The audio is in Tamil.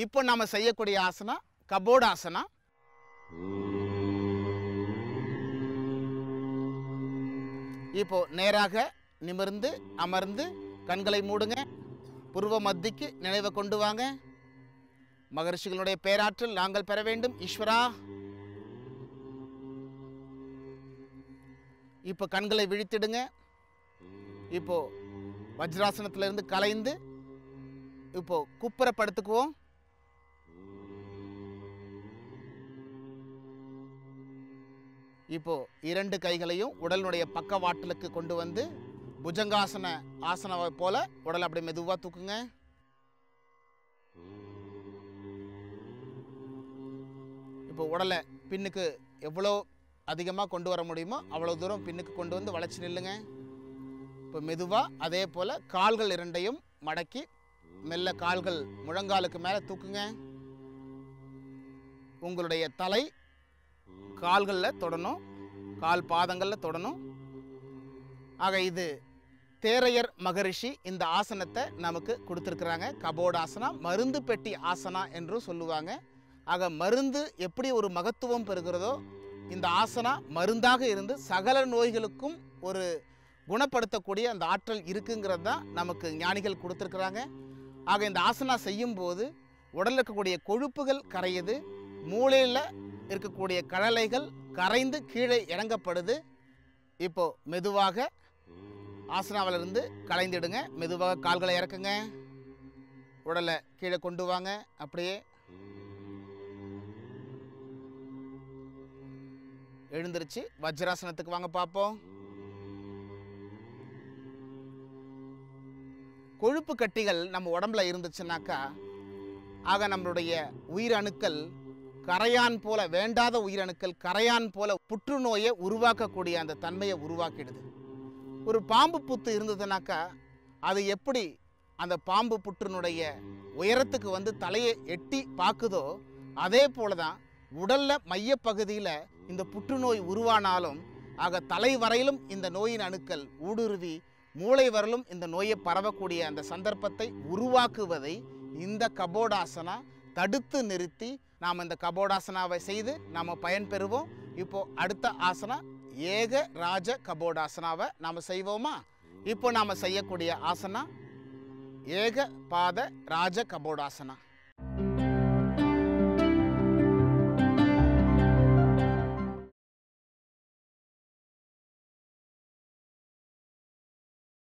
இப்போ நாம செய்யக்கூடிய ஆசனா கபோடாசனா. இப்போ நேராக நிமிர்ந்து அமர்ந்து கண்களை மூடுங்க. புருவ மத்திக்கு நினைவை கொண்டு வாங்க. மகரிஷிகளுடைய பேராற்றல் நாங்கள் பெற வேண்டும். ஈஸ்வரா. இப்போ கண்களை விழித்திடுங்க. இப்போ வஜ்ராசனத்திலிருந்து கலைந்து இப்போ குப்புற படுத்துக்குவோம். இப்போ இரண்டு கைகளையும் உடலுடைய பக்கவாட்டலுக்கு கொண்டு வந்து புஜங்காசன ஆசனாவை போல உடலை அப்படியே மெதுவாக தூக்குங்க. இப்போ உடலை பின்னுக்கு எவ்வளோ அதிகமாக கொண்டு வர முடியுமோ அவ்வளோ தூரம் பின்னுக்கு கொண்டு வந்து வளைச்சி நில்லுங்க. இப்போ மெதுவாக அதே போல் கால்கள் இரண்டையும் மடக்கி மெல்ல கால்கள் முழங்காலுக்கு மேலே தூக்குங்க. உங்களுடைய தலை கால்களில் தொடணும், கால் பாதங்களில் தொடணும். ஆக இது தேரையர் மகரிஷி இந்த ஆசனத்தை நமக்கு கொடுத்துருக்குறாங்க. கபோடாசனா, மருந்து பெட்டி ஆசனா என்றும் சொல்லுவாங்க. ஆக மருந்து எப்படி ஒரு மகத்துவம் பெறுகிறதோ இந்த ஆசனா மருந்தாக இருந்து சகல நோய்களுக்கும் ஒரு குணப்படுத்தக்கூடிய அந்த ஆற்றல் இருக்குங்கிறது தான் நமக்கு ஞானிகள் கொடுத்துருக்குறாங்க. ஆக இந்த ஆசனா செய்யும்போது உடலில் இருக்கக்கூடிய கொழுப்புகள் கரையுது, மூளையில் இருக்கக்கூடிய கழலைகள் கரைந்து கீழே இறங்கப்படுது. இப்போ மெதுவாக ஆசனாவிலிருந்து கலைந்துடுங்க. மெதுவாக கால்களை இறக்குங்க, உடலை கீழே கொண்டு வாங்க. அப்படியே எழுந்திருச்சு வஜ்ராசனத்துக்கு வாங்க பார்ப்போம். கொழுப்பு கட்டிகள் நம்ம உடம்புல இருந்துச்சுனாக்கா ஆக நம்மளுடைய உயிரணுக்கள் கரையான் போல, வேண்டாத உயிரணுக்கள் கரையான் போல புற்றுநோயை உருவாக்கக்கூடிய அந்த தன்மையை உருவாக்கிடுது. ஒரு பாம்பு புத்து இருந்ததுனாக்கா அது எப்படி அந்த பாம்பு புற்றினுடைய உயரத்துக்கு வந்து தலையை எட்டி பார்க்குதோ அதே போல தான் உடலில் மையப்பகுதியில் இந்த புற்றுநோய் உருவானாலும் ஆக தலை வரையிலும் இந்த நோயின் அணுக்கள் ஊடுருவி மூளை வரலும் இந்த நோயை பரவக்கூடிய அந்த சந்தர்ப்பத்தை உருவாக்குவதை இந்த கபோடாசனா தடுத்து நிறுத்தி நாம் இந்த கபோடாசனாவை செய்து நாம் பயன்பெறுவோம். இப்போ அடுத்த ஆசனா ஏக ராஜ கபோடாசனாவை நாம் செய்வோமா? இப்போ நாம் செய்யக்கூடிய ஆசனா ஏக பாத ராஜ கபோடாசனா.